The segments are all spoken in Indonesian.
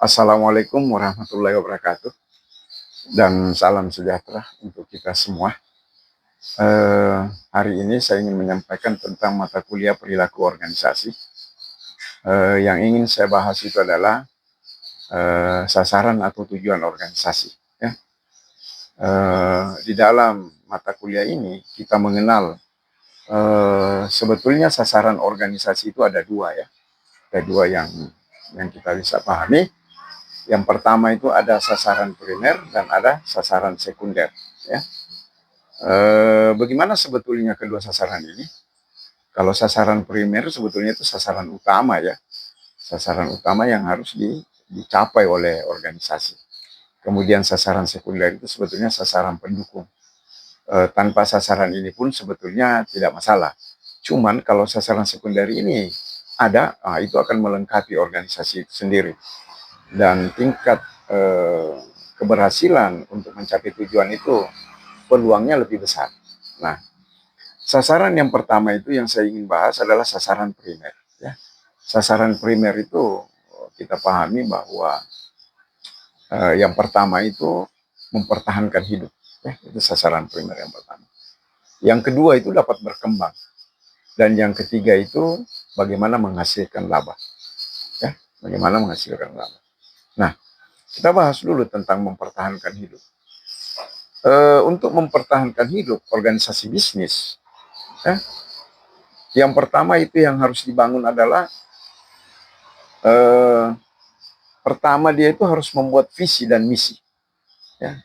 Assalamualaikum warahmatullahi wabarakatuh dan salam sejahtera untuk kita semua. Hari ini saya ingin menyampaikan tentang mata kuliah perilaku organisasi. Yang ingin saya bahas itu adalah sasaran atau tujuan organisasi. Ya. Di dalam mata kuliah ini kita mengenal sebetulnya sasaran organisasi itu ada dua ya. Ada dua yang kita bisa pahami. Yang pertama itu ada sasaran primer dan ada sasaran sekunder. Ya. Bagaimana sebetulnya kedua sasaran ini? Kalau sasaran primer sebetulnya itu sasaran utama ya. Sasaran utama yang harus dicapai oleh organisasi. Kemudian sasaran sekunder itu sebetulnya sasaran pendukung. Tanpa sasaran ini pun sebetulnya tidak masalah. Cuman kalau sasaran sekunder ini ada, itu akan melengkapi organisasi itu sendiri. Dan tingkat keberhasilan untuk mencapai tujuan itu peluangnya lebih besar. Nah, sasaran yang pertama itu yang saya ingin bahas adalah sasaran primer. Ya. Sasaran primer itu kita pahami bahwa yang pertama itu mempertahankan hidup. Ya, itu sasaran primer yang pertama. Yang kedua itu dapat berkembang. Dan yang ketiga itu bagaimana menghasilkan laba. Ya, bagaimana menghasilkan laba. Nah, kita bahas dulu tentang mempertahankan hidup. Untuk mempertahankan hidup organisasi bisnis, yang pertama itu yang harus dibangun adalah pertama dia itu harus membuat visi dan misi. Ya.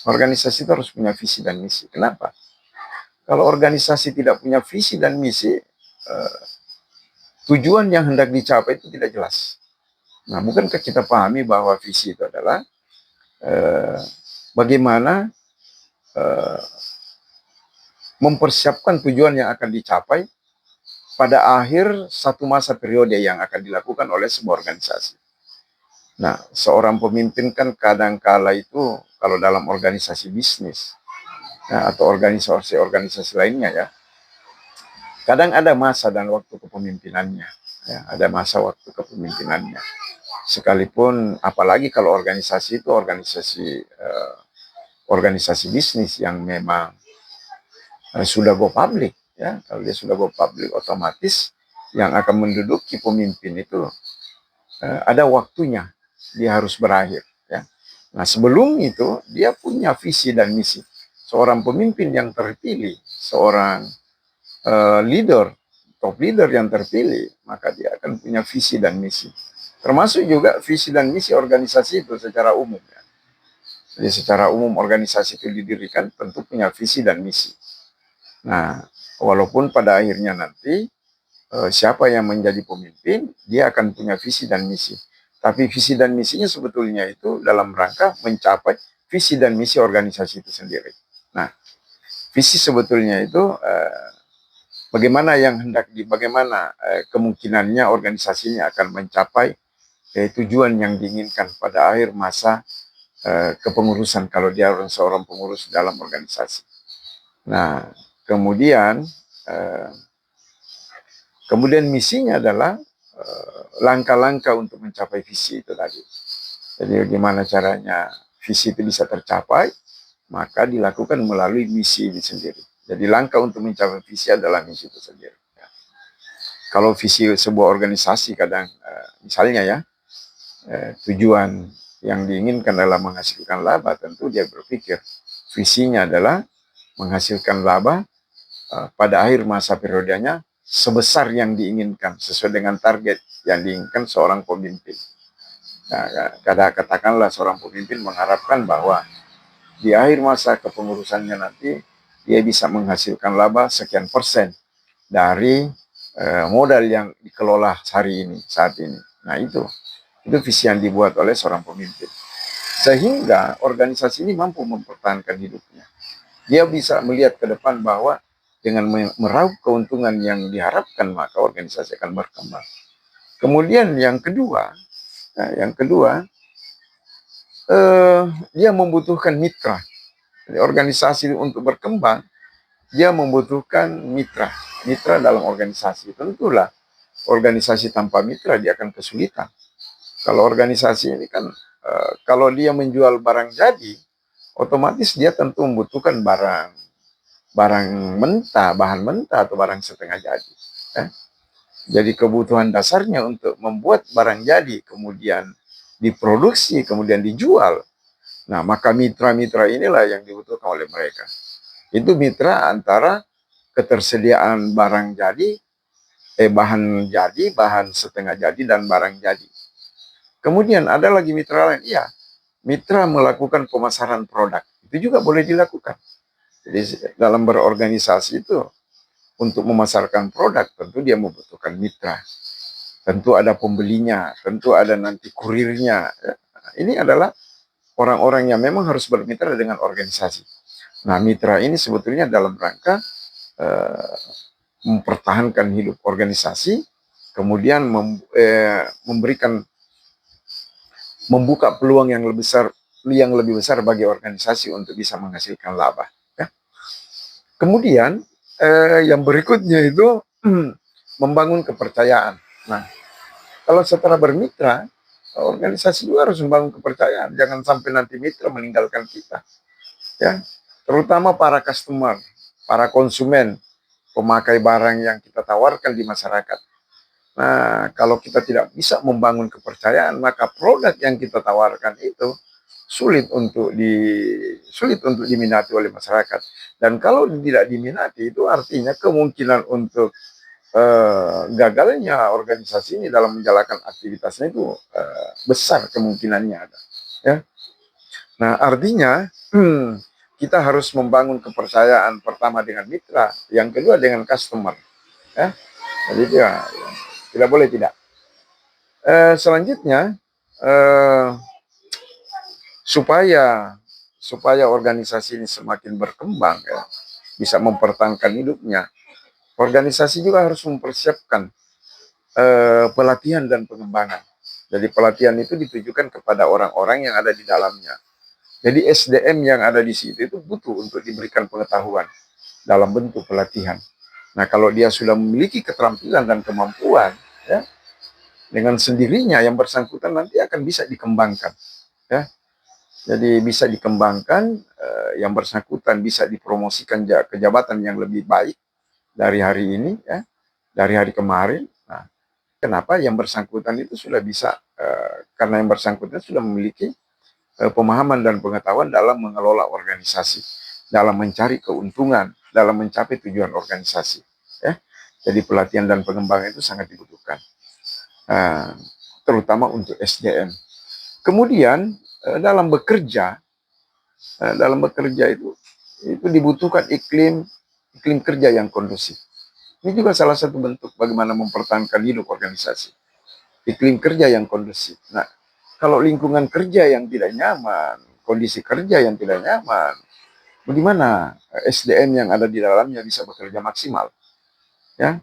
Organisasi itu harus punya visi dan misi. Kenapa? Kalau organisasi tidak punya visi dan misi, tujuan yang hendak dicapai itu tidak jelas. Nah, bukankah kita pahami bahwa visi itu adalah bagaimana mempersiapkan tujuan yang akan dicapai pada akhir satu masa periode yang akan dilakukan oleh sebuah organisasi. Nah, seorang pemimpin kan kadang-kala itu kalau dalam organisasi bisnis ya, atau organisasi lainnya ya, kadang ada masa dan waktu kepemimpinannya. Ya, ada masa waktu kepemimpinannya. Sekalipun apalagi kalau organisasi itu organisasi bisnis yang memang sudah go public ya. Kalau dia sudah go public otomatis yang akan menduduki pemimpin itu ada waktunya dia harus berakhir ya. Nah, sebelum itu dia punya visi dan misi. Seorang pemimpin yang terpilih, seorang leader, top leader yang terpilih, maka dia akan punya visi dan misi. Termasuk juga visi dan misi organisasi itu secara umum ya. Jadi secara umum organisasi itu didirikan tentu punya visi dan misi. Nah, walaupun pada akhirnya nanti siapa yang menjadi pemimpin, dia akan punya visi dan misi. Tapi visi dan misinya sebetulnya itu dalam rangka mencapai visi dan misi organisasi itu sendiri. Nah, visi sebetulnya itu bagaimana kemungkinannya organisasinya akan mencapai tujuan yang diinginkan pada akhir masa kepengurusan kalau dia seorang pengurus dalam organisasi. Nah, kemudian misinya adalah langkah-langkah untuk mencapai visi itu tadi. Jadi bagaimana caranya visi itu bisa tercapai, maka dilakukan melalui misi itu sendiri. Jadi langkah untuk mencapai visi adalah misi itu sendiri. Ya. Kalau visi sebuah organisasi kadang misalnya ya, tujuan yang diinginkan adalah menghasilkan laba, tentu dia berpikir visinya adalah menghasilkan laba pada akhir masa periodenya sebesar yang diinginkan sesuai dengan target yang diinginkan seorang pemimpin. Nah, katakanlah seorang pemimpin mengharapkan bahwa di akhir masa kepengurusannya nanti dia bisa menghasilkan laba sekian persen dari modal yang dikelola saat ini. Nah, itu visi yang dibuat oleh seorang pemimpin. Sehingga organisasi ini mampu mempertahankan hidupnya. Dia bisa melihat ke depan bahwa dengan meraup keuntungan yang diharapkan, maka organisasi akan berkembang. Kemudian yang kedua, dia membutuhkan mitra. Jadi, organisasi untuk berkembang, dia membutuhkan mitra. Mitra dalam organisasi. Tentulah organisasi tanpa mitra dia akan kesulitan. Kalau organisasi ini kan kalau dia menjual barang jadi, otomatis dia tentu membutuhkan barang mentah, bahan mentah atau barang setengah jadi. Ya. Jadi kebutuhan dasarnya untuk membuat barang jadi, kemudian diproduksi, kemudian dijual. Nah, maka mitra-mitra inilah yang dibutuhkan oleh mereka. Itu mitra antara ketersediaan barang jadi, bahan jadi, bahan setengah jadi, dan barang jadi. Kemudian ada lagi mitra lain, iya, mitra melakukan pemasaran produk. Itu juga boleh dilakukan. Jadi dalam berorganisasi itu, untuk memasarkan produk, tentu dia membutuhkan mitra. Tentu ada pembelinya, tentu ada nanti kurirnya. Ini adalah orang-orang yang memang harus bermitra dengan organisasi. Nah, mitra ini sebetulnya dalam rangka mempertahankan hidup organisasi, kemudian memberikan, membuka peluang yang lebih besar bagi organisasi untuk bisa menghasilkan laba. Ya. Kemudian yang berikutnya itu membangun kepercayaan. Nah, kalau setelah bermitra, organisasi juga harus membangun kepercayaan. Jangan sampai nanti mitra meninggalkan kita. Ya, terutama para customer, para konsumen, pemakai barang yang kita tawarkan di masyarakat. Nah, kalau kita tidak bisa membangun kepercayaan, maka produk yang kita tawarkan itu sulit untuk diminati oleh masyarakat. Dan kalau tidak diminati, itu artinya kemungkinan untuk gagalnya organisasi ini dalam menjalankan aktivitasnya itu besar kemungkinannya ada. Ya. Nah, artinya kita harus membangun kepercayaan pertama dengan mitra, yang kedua dengan customer. Ya. Jadi tidak boleh tidak. Selanjutnya, supaya organisasi ini semakin berkembang, ya, bisa mempertahankan hidupnya, organisasi juga harus mempersiapkan pelatihan dan pengembangan. Jadi pelatihan itu ditujukan kepada orang-orang yang ada di dalamnya. Jadi SDM yang ada di situ itu butuh untuk diberikan pengetahuan dalam bentuk pelatihan. Nah, kalau dia sudah memiliki keterampilan dan kemampuan, ya, dengan sendirinya yang bersangkutan nanti akan bisa dikembangkan. Ya. Jadi bisa dikembangkan, yang bersangkutan bisa dipromosikan ke jabatan yang lebih baik dari hari ini, ya, dari hari kemarin. Nah, kenapa? Yang bersangkutan itu sudah bisa, karena yang bersangkutan sudah memiliki pemahaman dan pengetahuan dalam mengelola organisasi, dalam mencari keuntungan, dalam mencapai tujuan organisasi. Ya. Jadi pelatihan dan pengembangan itu sangat dibutuhkan, terutama untuk SDM. Kemudian dalam bekerja itu dibutuhkan iklim kerja yang kondusif. Ini juga salah satu bentuk bagaimana mempertahankan hidup organisasi. Iklim kerja yang kondusif. Nah, kalau lingkungan kerja yang tidak nyaman, kondisi kerja yang tidak nyaman, bagaimana SDM yang ada di dalamnya bisa bekerja maksimal? Ya,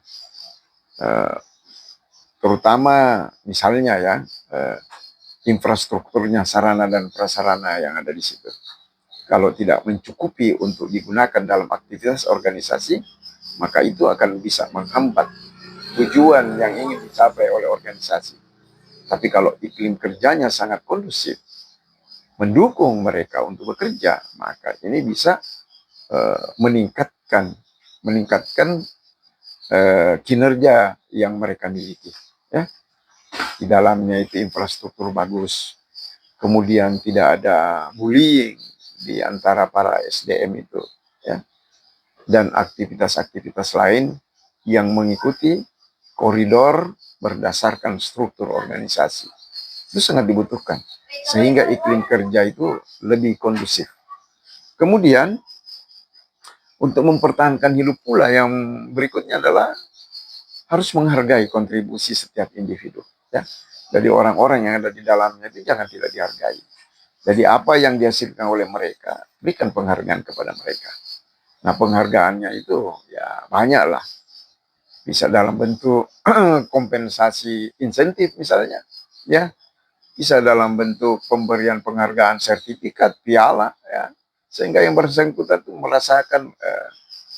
terutama misalnya ya, infrastrukturnya, sarana dan prasarana yang ada di situ. Kalau tidak mencukupi untuk digunakan dalam aktivitas organisasi, maka itu akan bisa menghambat tujuan yang ingin dicapai oleh organisasi. Tapi kalau iklim kerjanya sangat kondusif, mendukung mereka untuk bekerja, maka ini bisa meningkatkan kinerja yang mereka miliki. Ya. Di dalamnya itu infrastruktur bagus, kemudian tidak ada bullying di antara para SDM itu, ya, dan aktivitas-aktivitas lain yang mengikuti koridor berdasarkan struktur organisasi. Itu sangat dibutuhkan, sehingga iklim kerja itu lebih kondusif. Kemudian, untuk mempertahankan hidup pula yang berikutnya adalah harus menghargai kontribusi setiap individu. Ya. Jadi orang-orang yang ada di dalamnya itu jangan tidak dihargai. Jadi apa yang dihasilkan oleh mereka, berikan penghargaan kepada mereka. Nah, penghargaannya itu ya banyak lah. Bisa dalam bentuk kompensasi insentif misalnya, ya. Bisa dalam bentuk pemberian penghargaan sertifikat, piala, ya. Sehingga yang bersangkutan itu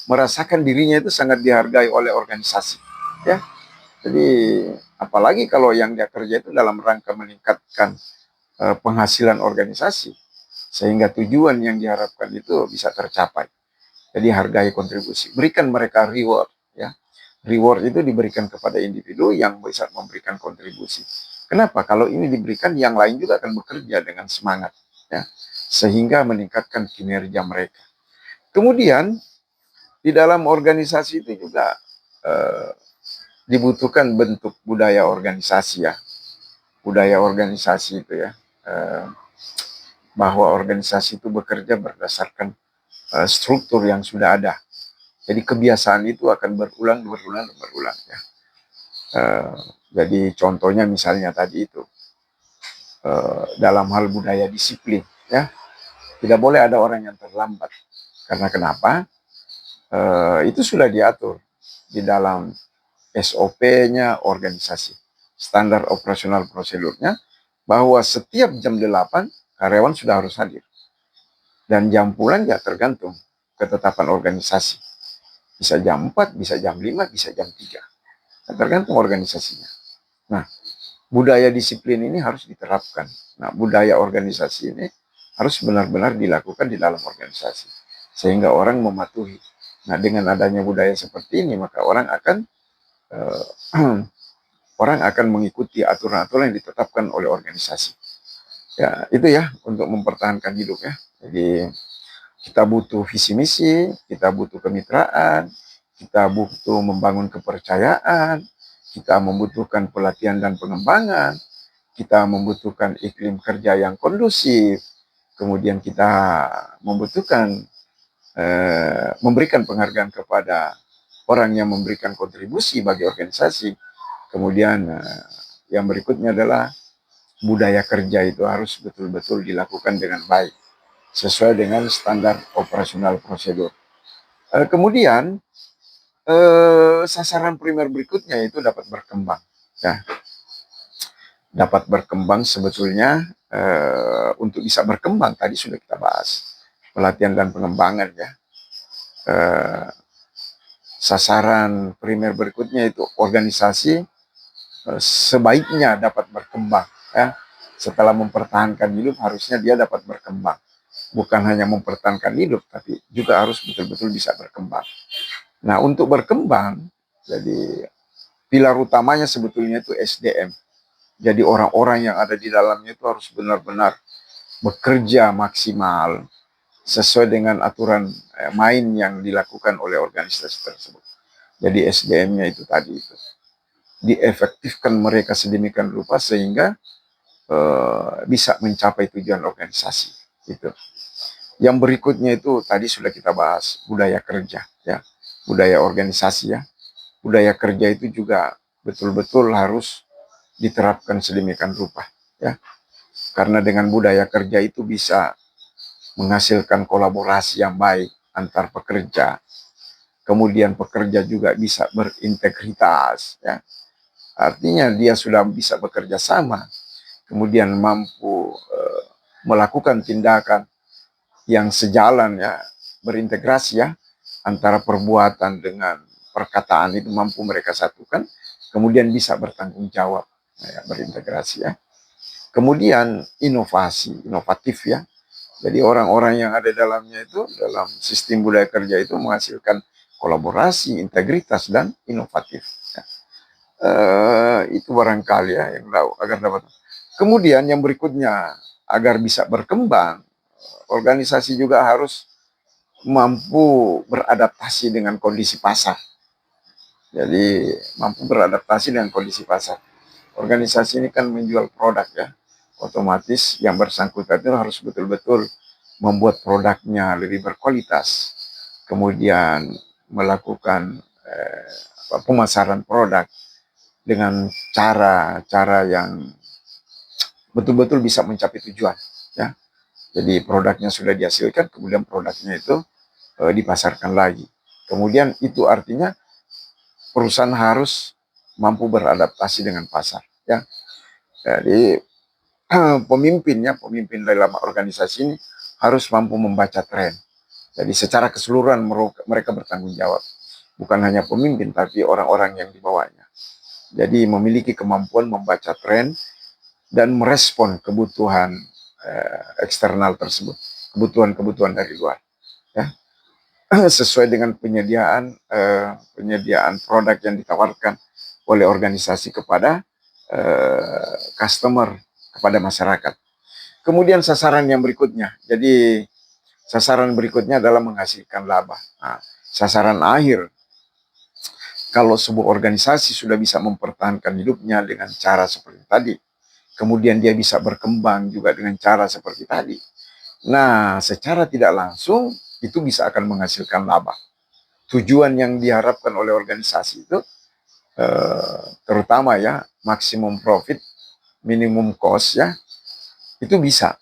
merasakan dirinya itu sangat dihargai oleh organisasi, ya. Jadi apalagi kalau yang dia kerja itu dalam rangka meningkatkan penghasilan organisasi, sehingga tujuan yang diharapkan itu bisa tercapai. Jadi hargai kontribusi, berikan mereka reward, ya. Reward itu diberikan kepada individu yang bisa memberikan kontribusi. Kenapa? Kalau ini diberikan, yang lain juga akan bekerja dengan semangat, ya, sehingga meningkatkan kinerja mereka. Kemudian di dalam organisasi itu juga eh, dibutuhkan bentuk budaya organisasi, ya. Budaya organisasi itu, ya, eh, bahwa organisasi itu bekerja berdasarkan struktur yang sudah ada. Jadi kebiasaan itu akan berulang, ya. Eh, jadi contohnya misalnya tadi itu dalam hal budaya disiplin, ya, tidak boleh ada orang yang terlambat. Karena kenapa? Itu sudah diatur di dalam SOP-nya organisasi, standar operasional prosedurnya, bahwa setiap jam 8 karyawan sudah harus hadir. Dan jam pulang ya tergantung ketetapan organisasi. Bisa jam 4, bisa jam 5, bisa jam 3. Tergantung organisasinya. Nah, budaya disiplin ini harus diterapkan. Nah, budaya organisasi ini harus benar-benar dilakukan di dalam organisasi, sehingga orang mematuhi. Nah, dengan adanya budaya seperti ini, maka orang akan orang akan mengikuti aturan-aturan yang ditetapkan oleh organisasi. Ya, itu ya untuk mempertahankan hidup, ya. Jadi kita butuh visi misi, kita butuh kemitraan, kita butuh membangun kepercayaan, kita membutuhkan pelatihan dan pengembangan, kita membutuhkan iklim kerja yang kondusif, kemudian kita membutuhkan memberikan penghargaan kepada orang yang memberikan kontribusi bagi organisasi. Kemudian yang berikutnya adalah budaya kerja itu harus betul-betul dilakukan dengan baik, sesuai dengan standar operasional prosedur. Kemudian sasaran primer berikutnya itu dapat berkembang, ya. Dapat berkembang sebetulnya untuk bisa berkembang tadi sudah kita bahas, pelatihan dan pengembangan, ya. Sasaran primer berikutnya itu organisasi sebaiknya dapat berkembang, ya. Setelah mempertahankan hidup harusnya dia dapat berkembang, bukan hanya mempertahankan hidup tapi juga harus betul-betul bisa berkembang. Nah, untuk berkembang, jadi pilar utamanya sebetulnya itu SDM. Jadi orang-orang yang ada di dalamnya itu harus benar-benar bekerja maksimal sesuai dengan aturan main yang dilakukan oleh organisasi tersebut. Jadi SDM-nya itu tadi itu diefektifkan mereka sedemikian rupa sehingga bisa mencapai tujuan organisasi. Itu. Yang berikutnya itu tadi sudah kita bahas, budaya kerja, ya, budaya organisasi, ya. Budaya kerja itu juga betul-betul harus diterapkan sedemikian rupa, ya. Karena dengan budaya kerja itu bisa menghasilkan kolaborasi yang baik antar pekerja. Kemudian pekerja juga bisa berintegritas, ya. Artinya dia sudah bisa bekerja sama, kemudian mampu melakukan tindakan yang sejalan, ya, berintegrasi, ya, antara perbuatan dengan perkataan itu mampu mereka satukan, kemudian bisa bertanggung jawab, ya, berintegrasi, ya. Kemudian inovatif, ya. Jadi orang-orang yang ada dalamnya itu dalam sistem budaya kerja itu menghasilkan kolaborasi, integritas dan inovatif. Ya. Itu barangkali, ya, yang agar dapat. Kemudian yang berikutnya, agar bisa berkembang, organisasi juga harus mampu beradaptasi dengan kondisi pasar. Jadi mampu beradaptasi dengan kondisi pasar. Organisasi ini kan menjual produk, ya. Otomatis yang bersangkutan itu harus betul-betul membuat produknya lebih berkualitas. Kemudian melakukan pemasaran produk dengan cara-cara yang betul-betul bisa mencapai tujuan, ya. Jadi produknya sudah dihasilkan, kemudian produknya itu dipasarkan lagi. Kemudian itu artinya perusahaan harus mampu beradaptasi dengan pasar, ya. Jadi pemimpin dalam organisasi ini harus mampu membaca tren. Jadi secara keseluruhan mereka bertanggung jawab. Bukan hanya pemimpin, tapi orang-orang yang di bawahnya. Jadi memiliki kemampuan membaca tren dan merespon kebutuhan eksternal tersebut, kebutuhan-kebutuhan dari luar, ya. Sesuai dengan penyediaan produk yang ditawarkan oleh organisasi kepada customer, kepada masyarakat. Kemudian sasaran yang berikutnya, jadi sasaran berikutnya adalah menghasilkan laba. Nah, sasaran akhir, kalau sebuah organisasi sudah bisa mempertahankan hidupnya dengan cara seperti tadi, kemudian dia bisa berkembang juga dengan cara seperti tadi. Nah, secara tidak langsung itu bisa akan menghasilkan laba. Tujuan yang diharapkan oleh organisasi itu terutama ya maksimum profit, minimum cost ya, itu bisa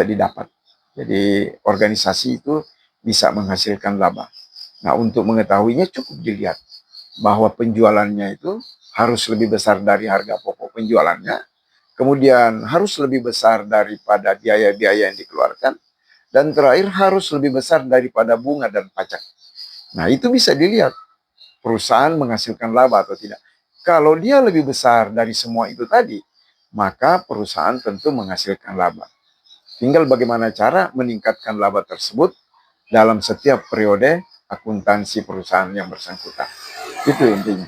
didapat. Jadi organisasi itu bisa menghasilkan laba. Nah, untuk mengetahuinya cukup dilihat bahwa penjualannya itu harus lebih besar dari harga pokok penjualannya, kemudian harus lebih besar daripada biaya-biaya yang dikeluarkan, dan terakhir harus lebih besar daripada bunga dan pajak. Nah, itu bisa dilihat perusahaan menghasilkan laba atau tidak. Kalau dia lebih besar dari semua itu tadi, maka perusahaan tentu menghasilkan laba. Tinggal bagaimana cara meningkatkan laba tersebut dalam setiap periode akuntansi perusahaan yang bersangkutan. Itu intinya.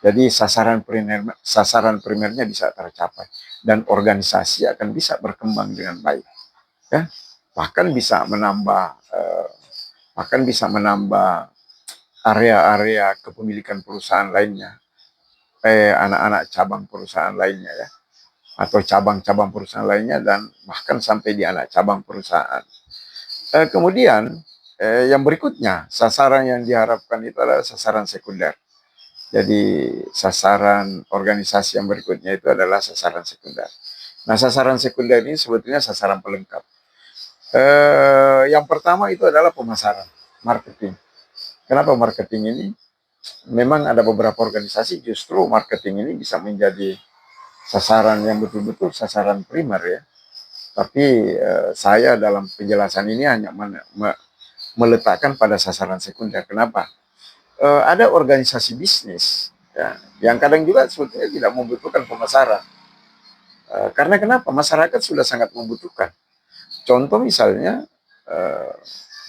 Jadi sasaran primernya bisa tercapai dan organisasi akan bisa berkembang dengan baik. Ya, bahkan bisa menambah area-area kepemilikan perusahaan lainnya, anak-anak cabang perusahaan lainnya ya, atau cabang-cabang perusahaan lainnya, dan bahkan sampai di anak cabang perusahaan. Kemudian yang berikutnya, sasaran yang diharapkan itu adalah sasaran sekunder. Jadi sasaran organisasi yang berikutnya itu adalah sasaran sekunder. Nah, sasaran sekunder ini sebetulnya sasaran pelengkap. Yang pertama itu adalah pemasaran, marketing. Kenapa marketing ini? Memang ada beberapa organisasi justru marketing ini bisa menjadi sasaran yang betul-betul sasaran primer ya. Tapi saya dalam penjelasan ini hanya meletakkan pada sasaran sekunder. Kenapa? Ada organisasi bisnis ya, yang kadang juga sebetulnya tidak membutuhkan pemasaran. Karena kenapa? Masyarakat sudah sangat membutuhkan. Contoh misalnya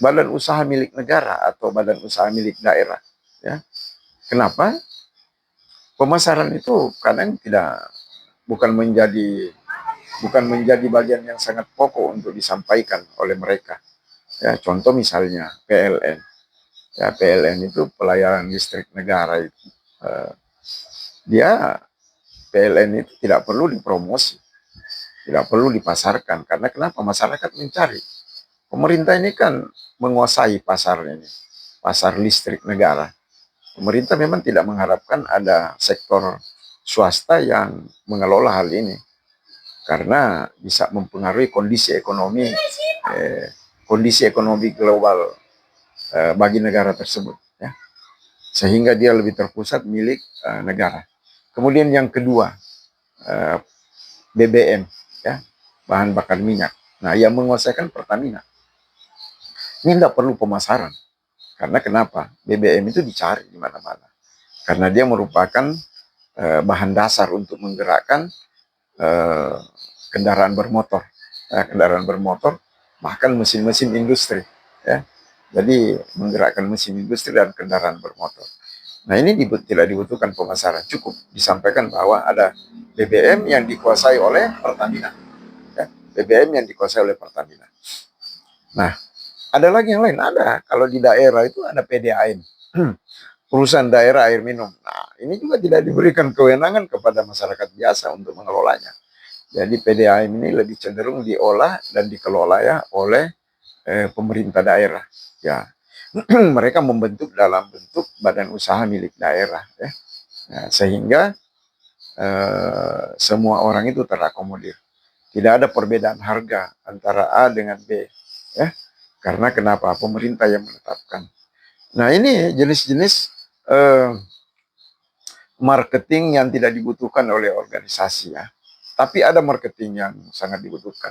badan usaha milik negara atau badan usaha milik daerah. Ya, kenapa? Pemasaran itu kadang bukan menjadi bagian yang sangat pokok untuk disampaikan oleh mereka. Ya, contoh misalnya PLN. Ya, PLN itu pelayanan listrik negara itu. Dia PLN itu tidak perlu dipromosi, tidak perlu dipasarkan, karena kenapa? Masyarakat mencari. Pemerintah ini kan menguasai pasar ini, pasar listrik negara. Pemerintah memang tidak mengharapkan ada sektor swasta yang mengelola hal ini, karena bisa mempengaruhi kondisi ekonomi global bagi negara tersebut, ya. Sehingga dia lebih terpusat milik negara. Kemudian yang kedua, BBM, ya, bahan bakar minyak. Nah, yang menguasai Pertamina. Ini tidak perlu pemasaran. Karena kenapa? BBM itu dicari di mana-mana. Karena dia merupakan bahan dasar untuk menggerakkan kendaraan bermotor. Kendaraan bermotor, bahkan mesin-mesin industri. Ya. Jadi menggerakkan mesin industri dan kendaraan bermotor. Nah, ini tidak dibutuhkan pemasaran. Cukup disampaikan bahwa ada BBM yang dikuasai oleh Pertamina. Ya. BBM yang dikuasai oleh Pertamina. Nah, ada lagi yang lain, ada. Kalau di daerah itu ada PDAM, perusahaan daerah air minum. Nah, ini juga tidak diberikan kewenangan kepada masyarakat biasa untuk mengelolanya. Jadi PDAM ini lebih cenderung diolah dan dikelola ya oleh pemerintah daerah. Ya, mereka membentuk dalam bentuk badan usaha milik daerah. Ya. Nah, sehingga semua orang itu terakomodir. Tidak ada perbedaan harga antara A dengan B. Ya. Karena kenapa? Pemerintah yang menetapkan. Nah, ini jenis-jenis marketing yang tidak dibutuhkan oleh organisasi ya. Tapi ada marketing yang sangat dibutuhkan,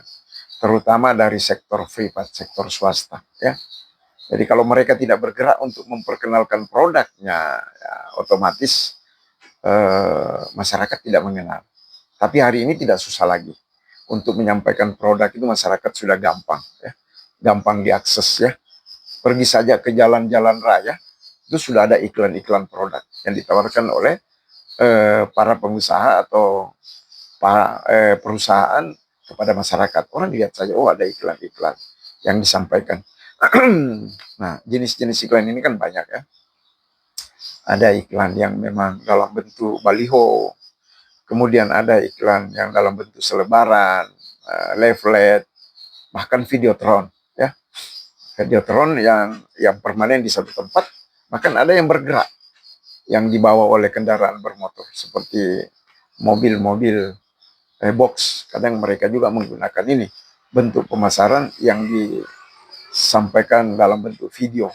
terutama dari sektor privat, sektor swasta ya. Jadi kalau mereka tidak bergerak untuk memperkenalkan produknya, ya, otomatis masyarakat tidak mengenal. Tapi hari ini tidak susah lagi untuk menyampaikan produk itu, masyarakat sudah gampang ya, gampang diakses ya. Pergi saja ke jalan-jalan raya itu sudah ada iklan-iklan produk yang ditawarkan oleh para pengusaha atau para perusahaan kepada masyarakat. Orang lihat saja, oh ada iklan-iklan yang disampaikan. Nah, jenis-jenis iklan ini kan banyak ya. Ada iklan yang memang dalam bentuk baliho, kemudian ada iklan yang dalam bentuk selebaran, leaflet, bahkan videotron ya. Videotron yang permanen di satu tempat, bahkan ada yang bergerak, yang dibawa oleh kendaraan bermotor seperti mobil-mobil box. Kadang mereka juga menggunakan ini, bentuk pemasaran yang disampaikan dalam bentuk video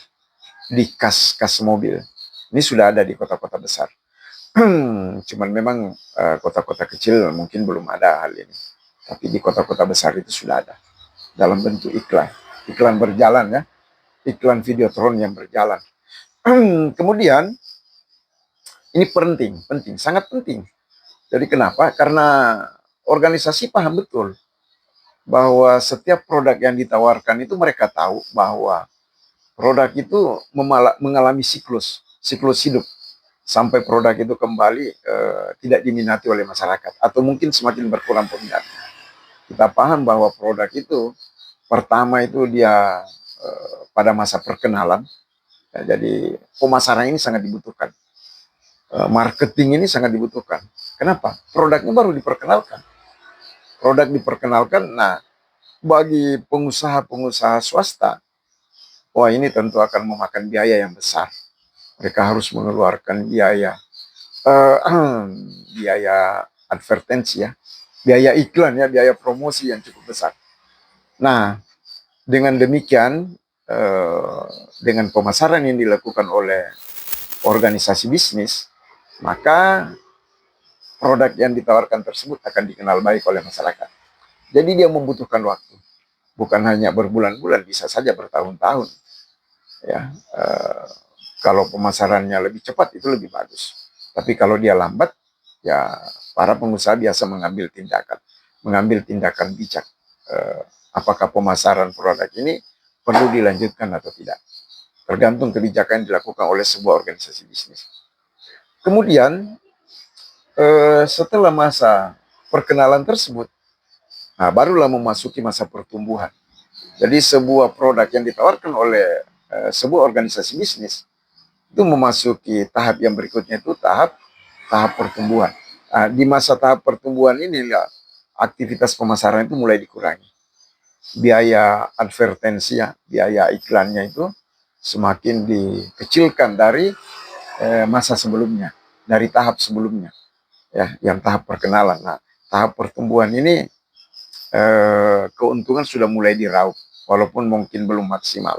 di kas-kas mobil. Ini sudah ada di kota-kota besar. Cuman memang kota-kota kecil mungkin belum ada hal ini. Tapi di kota-kota besar itu sudah ada dalam bentuk iklan. Iklan berjalan ya. Iklan videotron yang berjalan. Kemudian ini penting, sangat penting. Jadi kenapa? Karena organisasi paham betul bahwa setiap produk yang ditawarkan itu mereka tahu bahwa produk itu mengalami siklus hidup sampai produk itu kembali tidak diminati oleh masyarakat atau mungkin semakin berkurang peminat. Kita paham bahwa produk itu pertama itu dia pada masa perkenalan, ya, jadi pemasaran ini sangat dibutuhkan, marketing ini sangat dibutuhkan. Kenapa? Produknya baru diperkenalkan. Produk diperkenalkan, nah bagi pengusaha-pengusaha swasta, wah ini tentu akan memakan biaya yang besar. Mereka harus mengeluarkan biaya biaya advertensi ya, biaya iklan ya, biaya promosi yang cukup besar. Nah, dengan demikian, dengan pemasaran yang dilakukan oleh organisasi bisnis, maka produk yang ditawarkan tersebut akan dikenal baik oleh masyarakat. Jadi dia membutuhkan waktu, bukan hanya berbulan-bulan, bisa saja bertahun-tahun. Ya, kalau pemasarannya lebih cepat itu lebih bagus. Tapi kalau dia lambat, ya para pengusaha biasa mengambil tindakan bijak. Apakah pemasaran produk ini perlu dilanjutkan atau tidak? Tergantung kebijakan yang dilakukan oleh sebuah organisasi bisnis. Kemudian setelah masa perkenalan tersebut, nah barulah memasuki masa pertumbuhan. Jadi sebuah produk yang ditawarkan oleh sebuah organisasi bisnis itu memasuki tahap yang berikutnya, itu tahap pertumbuhan. Nah, di masa tahap pertumbuhan ini ya, aktivitas pemasaran itu mulai dikurangi. Biaya advertensi ya, biaya iklannya itu semakin dikecilkan dari masa sebelumnya, dari tahap sebelumnya, ya, yang tahap perkenalan. Nah, tahap pertumbuhan ini keuntungan sudah mulai diraup, walaupun mungkin belum maksimal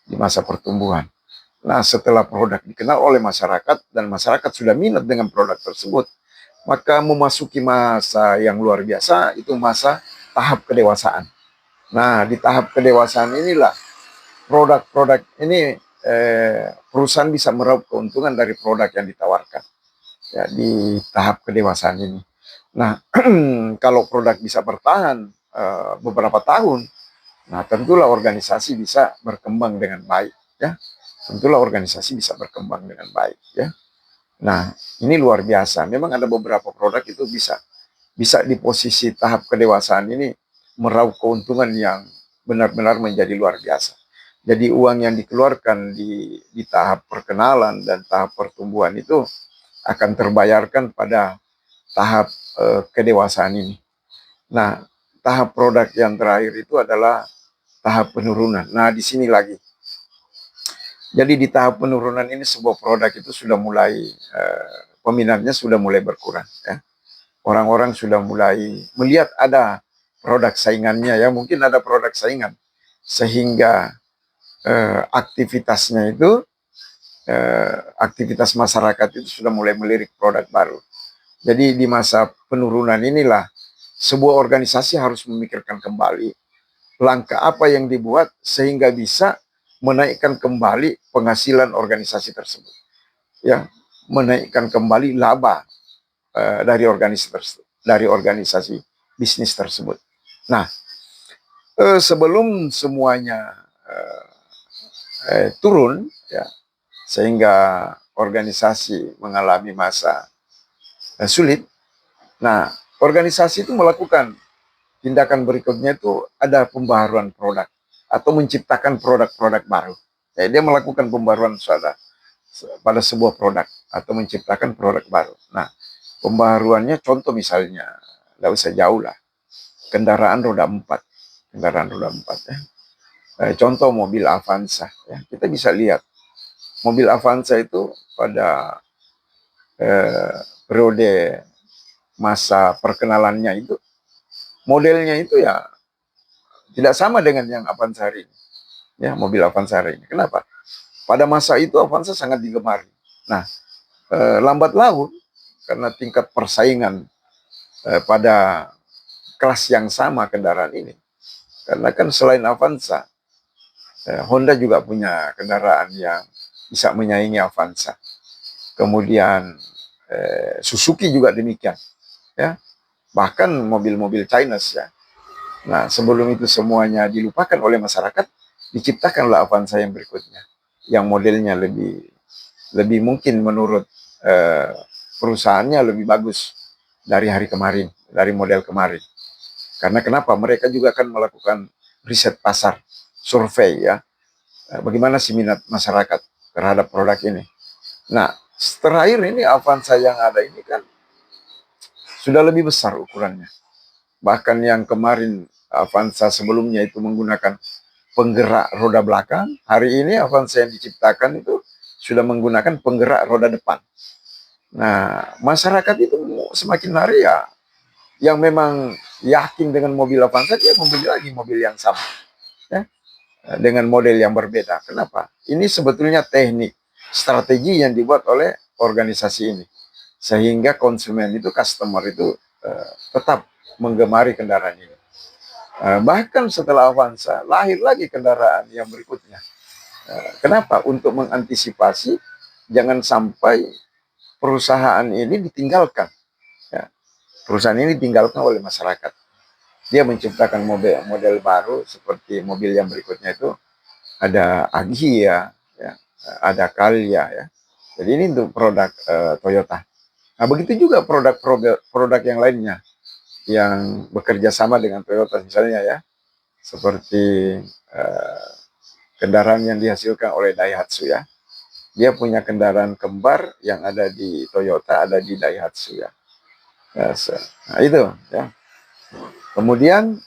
di masa pertumbuhan. Nah, setelah produk dikenal oleh masyarakat dan masyarakat sudah minat dengan produk tersebut, maka memasuki masa yang luar biasa, itu masa tahap kedewasaan. Nah, di tahap kedewasaan inilah produk-produk ini perusahaan bisa meraup keuntungan dari produk yang ditawarkan ya di tahap kedewasaan ini. Nah, kalau produk bisa bertahan beberapa tahun, nah tentulah organisasi bisa berkembang dengan baik ya. Tentulah organisasi bisa berkembang dengan baik ya. Nah, ini luar biasa. Memang ada beberapa produk itu bisa di posisi tahap kedewasaan ini meraup keuntungan yang benar-benar menjadi luar biasa. Jadi uang yang dikeluarkan di tahap perkenalan dan tahap pertumbuhan itu akan terbayarkan pada tahap kedewasaan ini. Nah, tahap produk yang terakhir itu adalah tahap penurunan. Nah, di sini lagi. Jadi di tahap penurunan ini sebuah produk itu sudah mulai peminatnya sudah mulai berkurang. Ya. Orang-orang sudah mulai melihat ada produk saingannya ya, mungkin ada produk saingan sehingga aktivitasnya itu aktivitas masyarakat itu sudah mulai melirik produk baru. Jadi di masa penurunan inilah sebuah organisasi harus memikirkan kembali langkah apa yang dibuat sehingga bisa menaikkan kembali penghasilan organisasi tersebut. Ya, menaikkan kembali laba dari organisasi bisnis tersebut. Nah, sebelum semuanya turun, ya, sehingga organisasi mengalami masa sulit. Nah, organisasi itu melakukan tindakan berikutnya itu ada pembaharuan produk atau menciptakan produk-produk baru. Ya, dia melakukan pembaharuan pada sebuah produk atau menciptakan produk baru. Nah, pembaharuannya contoh misalnya, tidak usah jauh lah, kendaraan roda 4. Kendaraan roda 4 ya. Contoh mobil Avanza ya. Kita bisa lihat mobil Avanza itu pada periode masa perkenalannya itu modelnya itu ya tidak sama dengan yang Avanza hari ini. Ya, mobil Avanza hari ini. Kenapa? Pada masa itu Avanza sangat digemari. Nah, lambat laun karena tingkat persaingan pada kelas yang sama kendaraan ini. Karena kan selain Avanza, Honda juga punya kendaraan yang bisa menyaingi Avanza. Kemudian Suzuki juga demikian, ya. Bahkan mobil-mobil China ya. Nah, sebelum itu semuanya dilupakan oleh masyarakat, diciptakanlah Avanza yang berikutnya, yang modelnya lebih mungkin menurut perusahaannya lebih bagus dari hari kemarin, dari model kemarin. Karena kenapa? Mereka juga akan melakukan riset pasar, survei ya, bagaimana sih minat masyarakat terhadap produk ini. Nah, terakhir ini Avanza yang ada ini kan sudah lebih besar ukurannya. Bahkan yang kemarin Avanza sebelumnya itu menggunakan penggerak roda belakang, hari ini Avanza yang diciptakan itu sudah menggunakan penggerak roda depan. Nah, masyarakat itu semakin hari ya, yang memang yakin dengan mobil Avanza, dia membeli lagi mobil yang sama, ya, dengan model yang berbeda. Kenapa? Ini sebetulnya teknik, strategi yang dibuat oleh organisasi ini, sehingga konsumen itu, customer itu tetap menggemari kendaraan ini. Bahkan setelah Avanza, lahir lagi kendaraan yang berikutnya. Kenapa? Untuk mengantisipasi jangan sampai perusahaan ini ditinggalkan. Ya, perusahaan ini ditinggalkan oleh masyarakat. Dia menciptakan model baru seperti mobil yang berikutnya itu ada Agya, ya, ada Calya ya. Jadi ini untuk produk Toyota. Nah, begitu juga produk yang lainnya yang bekerja sama dengan Toyota misalnya ya, seperti kendaraan yang dihasilkan oleh Daihatsu ya. Dia punya kendaraan kembar yang ada di Toyota, ada di Daihatsu ya. Nah itu ya. Kemudian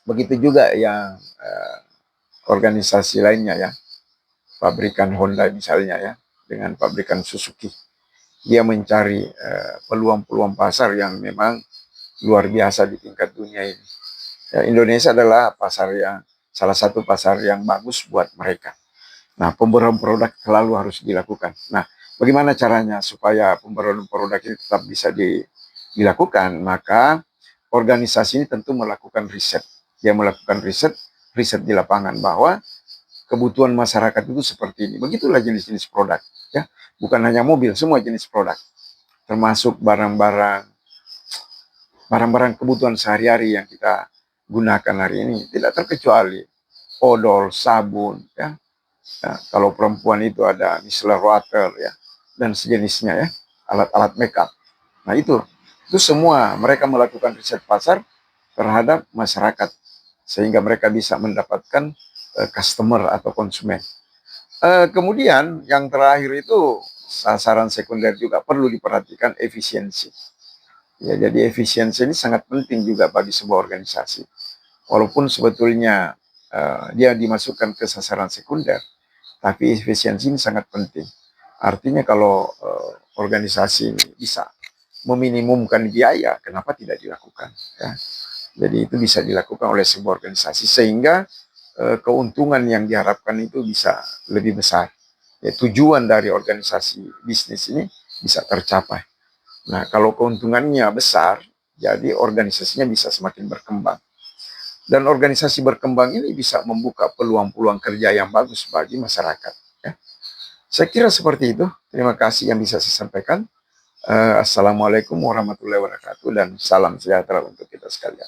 begitu juga yang organisasi lainnya ya, pabrikan Honda misalnya ya, dengan pabrikan Suzuki. Dia mencari peluang-peluang pasar yang memang luar biasa di tingkat dunia ini. Ya, Indonesia adalah salah satu pasar yang bagus buat mereka. Nah, pembaruan produk selalu harus dilakukan. Nah, bagaimana caranya supaya pembaruan produk ini tetap bisa dilakukan? Maka organisasi ini tentu melakukan riset. Dia melakukan riset di lapangan bahwa kebutuhan masyarakat itu seperti ini. Begitulah jenis-jenis produk. Ya, bukan hanya mobil, semua jenis produk, termasuk barang-barang kebutuhan sehari-hari yang kita gunakan hari ini, tidak terkecuali odol, sabun, ya. Nah, kalau perempuan itu ada micellar water ya, dan sejenisnya ya, alat-alat makeup. Nah itu semua mereka melakukan riset pasar terhadap masyarakat sehingga mereka bisa mendapatkan customer atau konsumen. Kemudian yang terakhir itu sasaran sekunder juga perlu diperhatikan efisiensi. Ya, jadi efisiensi ini sangat penting juga bagi sebuah organisasi. Walaupun sebetulnya dia dimasukkan ke sasaran sekunder, tapi efisiensi ini sangat penting. Artinya kalau organisasi ini bisa meminimumkan biaya, kenapa tidak dilakukan? Ya. Jadi itu bisa dilakukan oleh sebuah organisasi sehingga keuntungan yang diharapkan itu bisa lebih besar. Ya, tujuan dari organisasi bisnis ini bisa tercapai. Nah, kalau keuntungannya besar, jadi organisasinya bisa semakin berkembang. Dan organisasi berkembang ini bisa membuka peluang-peluang kerja yang bagus bagi masyarakat. Ya. Saya kira seperti itu. Terima kasih yang bisa saya sampaikan. Assalamualaikum warahmatullahi wabarakatuh dan salam sejahtera untuk kita sekalian.